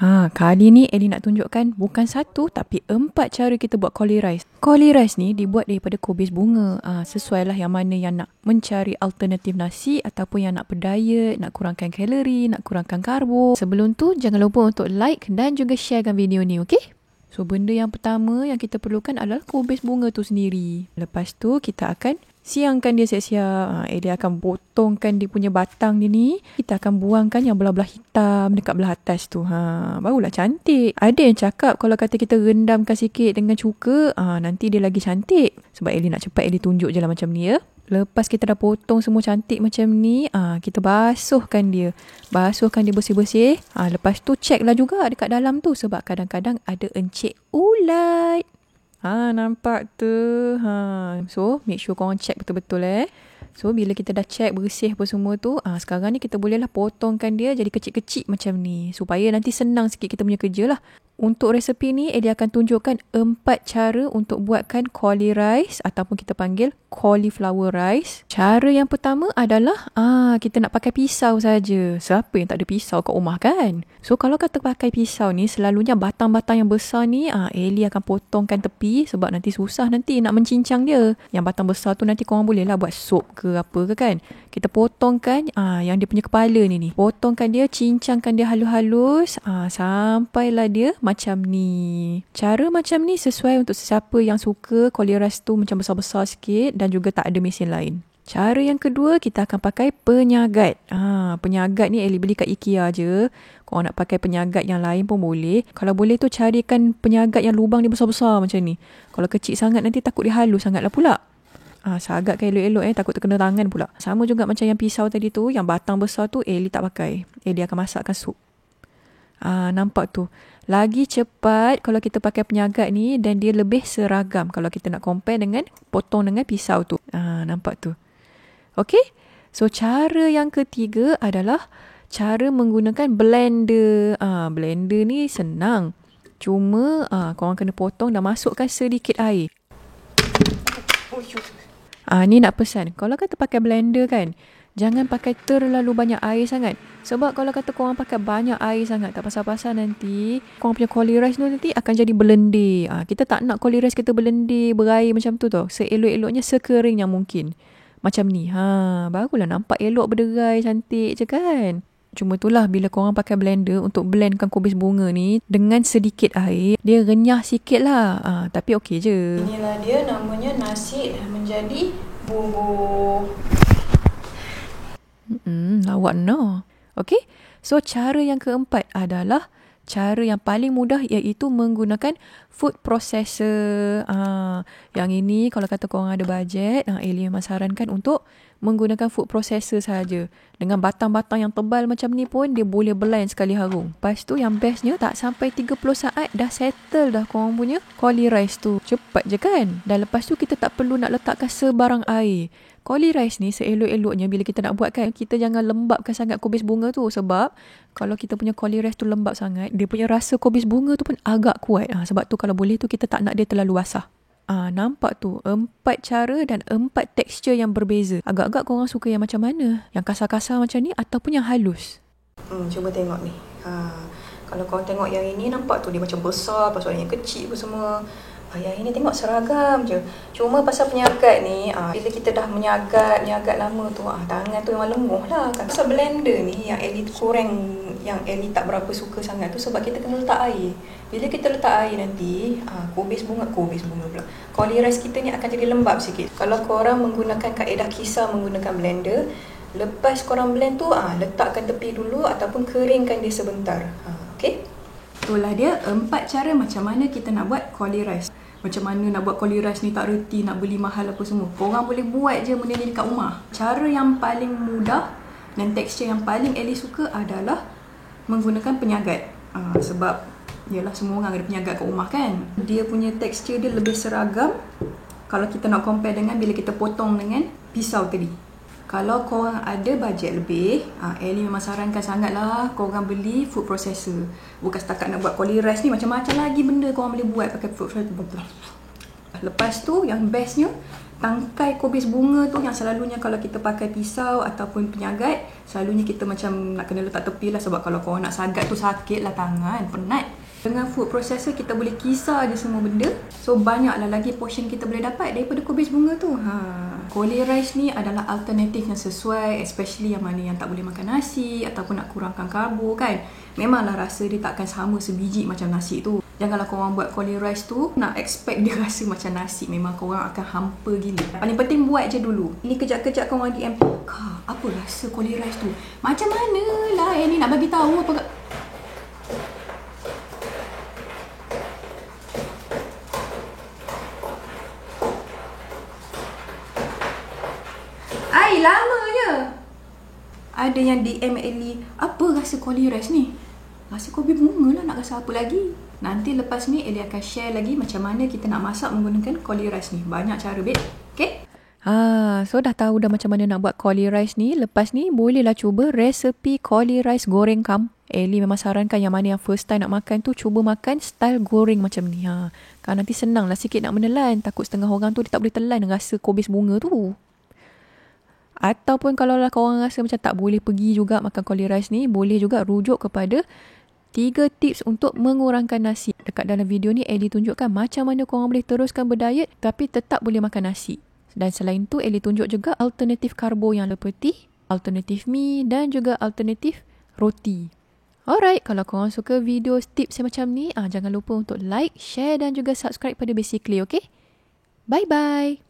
Kali ni Ellie nak tunjukkan bukan satu tapi 4 cara kita buat cauli rice. Cauli rice ni dibuat daripada kubis bunga. Sesuai lah yang mana yang nak mencari alternatif nasi ataupun yang nak berdiet, nak kurangkan kalori, nak kurangkan karbo. Sebelum tu jangan lupa untuk like dan juga sharekan video ni, okey? So benda yang pertama yang kita perlukan adalah kubis bunga tu sendiri. Lepas tu kita akan siangkan dia siap-siap. Dia akan potongkan dia punya batang dia ni. Kita akan buangkan yang belah-belah hitam dekat belah atas tu. Barulah cantik. Ada yang cakap kalau kata kita rendamkan sikit dengan cuka, nanti dia lagi cantik. Sebab Ellie nak cepat, Ellie tunjuk je lah macam ni ya. Lepas kita dah potong semua cantik macam ni, kita basuhkan dia. Basuhkan dia bersih-bersih. Lepas tu check lah juga dekat dalam tu. Sebab kadang-kadang ada encik ulat. Nampak tu. So, make sure korang check betul-betul So, bila kita dah check bersih apa semua tu, sekarang ni kita bolehlah potongkan dia jadi kecil-kecil macam ni. Supaya nanti senang sikit kita punya kerja lah. Untuk resepi ni, dia akan tunjukkan 4 cara untuk buatkan cauli rice ataupun kita panggil cauliflower rice. Cara yang pertama adalah kita nak pakai pisau saja. Siapa yang tak ada pisau kat rumah kan? So kalau kata pakai pisau ni, selalunya batang-batang yang besar ni Ellie akan potongkan tepi sebab nanti susah nanti nak mencincang dia. Yang batang besar tu nanti korang boleh lah buat sup ke apa ke kan. Kita potongkan yang dia punya kepala ni. Potongkan dia, cincangkan dia halus-halus sampailah dia macam ni. Cara macam ni sesuai untuk sesiapa yang suka cauli rice tu macam besar-besar sikit dan juga tak ada mesin lain. Cara yang kedua, kita akan pakai penyagat. Penyagat ni Ellie beli kat IKEA je. Korang nak pakai penyagat yang lain pun boleh. Kalau boleh tu carikan penyagat yang lubang dia besar-besar macam ni. Kalau kecil sangat nanti takut dia halus sangat lah pula. Sagatkan elok-elok takut terkena tangan pula. Sama juga macam yang pisau tadi tu, yang batang besar tu Ellie tak pakai. Ellie akan masakkan sup. Nampak tu. Lagi cepat kalau kita pakai penyagat ni dan dia lebih seragam kalau kita nak compare dengan potong dengan pisau tu. Nampak tu. Okey? So cara yang ketiga adalah cara menggunakan blender. Blender ni senang. Cuma korang kena potong dan masukkan sedikit air. Ni nak pesan. Kalau kata pakai blender kan, jangan pakai terlalu banyak air sangat. Sebab kalau kata korang pakai banyak air sangat, tak pasal-pasal nanti korang punya cauli rice tu nanti akan jadi berlendir. Kita tak nak cauli rice kita berlendir, berair macam tu tau. Seelok-eloknya sekering yang mungkin. Macam ni. Barulah nampak elok berderai, cantik je kan. Cuma itulah bila korang pakai blender untuk blendkan kubis bunga ni dengan sedikit air, dia renyah sikit lah. Tapi okey je. Inilah dia, namanya nasi menjadi bubur. Lawak no. Okey. So cara yang keempat adalah cara yang paling mudah, iaitu menggunakan food processor. Yang ini kalau kata korang ada bajet, Ellie memang sarankan untuk menggunakan food processor sahaja. Dengan batang-batang yang tebal macam ni pun dia boleh blend sekali harum. Lepas tu yang bestnya tak sampai 30 saat dah settle dah korang punya cauli rice tu. Cepat je kan? Dan lepas tu kita tak perlu nak letakkan sebarang air. Cauli rice ni seelok-eloknya bila kita nak buat kan, kita jangan lembabkan sangat kubis bunga tu. Sebab kalau kita punya cauli rice tu lembab sangat, dia punya rasa kubis bunga tu pun agak kuat. Sebab tu kalau boleh tu kita tak nak dia terlalu basah. Nampak tu, 4 cara dan 4 tekstur yang berbeza. Agak-agak korang suka yang macam mana? Yang kasar-kasar macam ni ataupun yang halus? Cuba tengok ni. Kalau korang tengok yang ini, nampak tu dia macam besar, pasal yang kecil pun semua. Yang ini tengok seragam je. Cuma pasal penyagat ni, bila kita dah menyagat lama tu, tangan tu memang lembuh lah kan. Pasal blender ni yang Ellie kurang, yang Ellie tak berapa suka sangat tu sebab kita kena letak air. Bila kita letak air nanti, kubis bunga pula, cauli rice kita ni akan jadi lembab sikit. Kalau korang menggunakan kaedah kisar menggunakan blender, lepas korang blend tu, letakkan tepi dulu ataupun keringkan dia sebentar. Okey? Itulah dia 4 cara macam mana kita nak buat cauli rice. Macam mana nak buat cauli rice ni tak reti, nak beli mahal apa semua. Korang boleh buat je benda ni dekat rumah. Cara yang paling mudah dan tekstur yang paling Ellie suka adalah menggunakan penyagat. Sebab yalah, semua orang ada penyagat kat rumah kan. Dia punya tekstur dia lebih seragam kalau kita nak compare dengan bila kita potong dengan pisau tadi. Kalau korang ada bajet lebih, Ellie memang sarankan sangatlah korang beli food processor. Bukan setakat nak buat cauli rice ni, macam-macam lagi benda korang boleh buat pakai food processor. Lepas tu yang bestnya, tangkai kubis bunga tu yang selalunya kalau kita pakai pisau ataupun penyagat, selalunya kita macam nak kena letak tepi lah, sebab kalau korang nak sagat tu sakit lah tangan, penat. Dengan food processor kita boleh kisar je semua benda. So banyaklah lagi portion kita boleh dapat daripada kubis bunga tu. Koli rice ni adalah alternatif yang sesuai, especially yang mana yang tak boleh makan nasi ataupun nak kurangkan karbo kan. Memanglah rasa dia takkan sama sebiji macam nasi tu. Janganlah korang buat koli rice tu nak expect dia rasa macam nasi. Memang korang akan hampa gila. Paling penting buat je dulu. Ini kejap-kejap korang DM, Kak, apa rasa koli rice tu? Macam mana lah ni nak bagi tahu apa kat... Ai, lamanya. Ada yang DM Ellie, apa rasa koli rice ni? Rasa kopi bunga lah, nak rasa apa lagi? Nanti lepas ni Ellie akan share lagi macam mana kita nak masak menggunakan koli rice ni. Banyak cara, babe. Okay? So dah tahu dah macam mana nak buat koli rice ni. Lepas ni bolehlah cuba resepi koli rice goreng kam. Ellie memang sarankan yang mana yang first time nak makan tu, cuba makan style goreng macam ni. Kan nanti senang lah sikit nak menelan. Takut setengah orang tu dia tak boleh telan rasa kubis bunga tu. Ataupun kalau lah korang rasa macam tak boleh pergi juga makan koli rice ni, boleh juga rujuk kepada 3 tips untuk mengurangkan nasi. Dekat dalam video ni Ellie tunjukkan macam mana korang boleh teruskan berdiet tapi tetap boleh makan nasi. Dan selain tu Ellie tunjuk juga alternatif karbo yang seperti alternatif mi dan juga alternatif roti. Alright, kalau korang suka video tips yang macam ni, jangan lupa untuk like, share dan juga subscribe pada Basically, okay? Bye-bye!